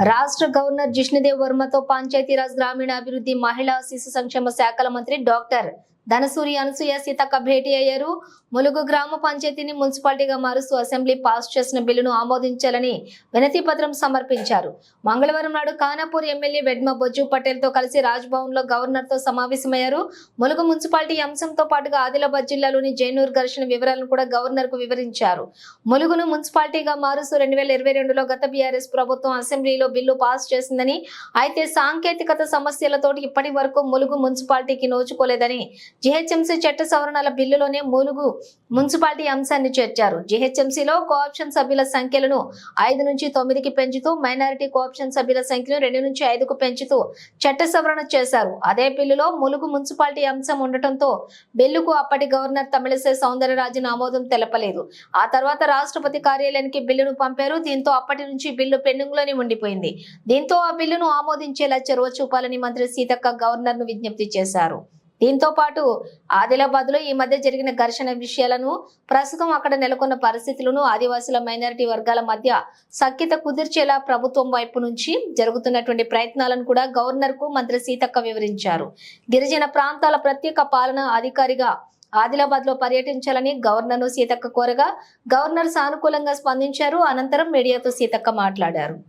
రాష్ట్ర గవర్నర్ జిష్ణుదేవ్ వర్మతో పంచాయతీరాజ్ గ్రామీణాభివృద్ధి మహిళా శిశు సంక్షేమ శాఖల మంత్రి డాక్టర్ ధనసూరి అనసూయ సీతక్క భేటీ అయ్యారు. ములుగు గ్రామ పంచాయతీని మున్సిపాలిటీగా మారుస్తూ అసెంబ్లీ పాస్ చేసిన బిల్లును ఆమోదించాలని వినతి పత్రం సమర్పించారు. మంగళవారం నాడు ఖానాపూర్ ఎమ్మెల్యే వెడ్మ బొజ్జు పటేల్ తో కలిసి రాజ్ భవన్ లో గవర్నర్ తో సమావేశమయ్యారు. ములుగు మున్సిపాలిటీ అంశంతో పాటుగా ఆదిలాబాద్ జిల్లాలోని జైనూర్ ఘర్షణ వివరాలను కూడా గవర్నర్ కు వివరించారు. ములుగును మున్సిపాలిటీగా మారుస్తూ 2022లో గత బీఆర్ఎస్ ప్రభుత్వం అసెంబ్లీలో బిల్లు పాస్ చేసిందని, అయితే సాంకేతికత సమస్యలతోటి ఇప్పటి వరకు ములుగు మున్సిపాలిటీకి నోచుకోలేదని జీహెచ్ఎంసీ చట్ట సవరణల బిల్లులోనే ములుగు మున్సిపాలిటీ అంశాన్ని చేర్చారు. జీహెచ్ఎంసీలో కోఆప్షన్ సభ్యుల సంఖ్యలను 5 నుంచి 9కి పెంచుతూ, మైనారిటీ కోఆప్షన్ సభ్యుల సంఖ్యను 2 నుంచి 5కు పెంచుతూ చట్ట సవరణ చేశారు. అదే బిల్లులో ములుగు మున్సిపాలిటీ అంశం ఉండటంతో బిల్లుకు అప్పటి గవర్నర్ తమిళిసై సౌందరరాజన్ ఆమోదం తెలపలేదు. ఆ తర్వాత రాష్ట్రపతి కార్యాలయానికి బిల్లును పంపారు. దీంతో అప్పటి నుంచి బిల్లు పెండింగ్ లోనే ఉండిపోయింది. దీంతో ఆ బిల్లును ఆమోదించేలా చొరవ చూపాలని మంత్రి సీతక్క గవర్నర్ ను విజ్ఞప్తి చేశారు. దీంతో పాటు ఆదిలాబాద్ లో ఈ మధ్య జరిగిన ఘర్షణ విషయాలను, ప్రస్తుతం అక్కడ నెలకొన్న పరిస్థితులను, ఆదివాసుల మైనారిటీ వర్గాల మధ్య సఖ్యత కుదిర్చేలా ప్రభుత్వం వైపు నుంచి జరుగుతున్నటువంటి ప్రయత్నాలను కూడా గవర్నర్ కు మంత్రి సీతక్క వివరించారు. గిరిజన ప్రాంతాల ప్రత్యేక పాలనా అధికారిగా ఆదిలాబాద్ లో పర్యటించాలని గవర్నర్ ను సీతక్క కోరగా గవర్నర్ సానుకూలంగా స్పందించారు. అనంతరం మీడియాతో సీతక్క మాట్లాడారు.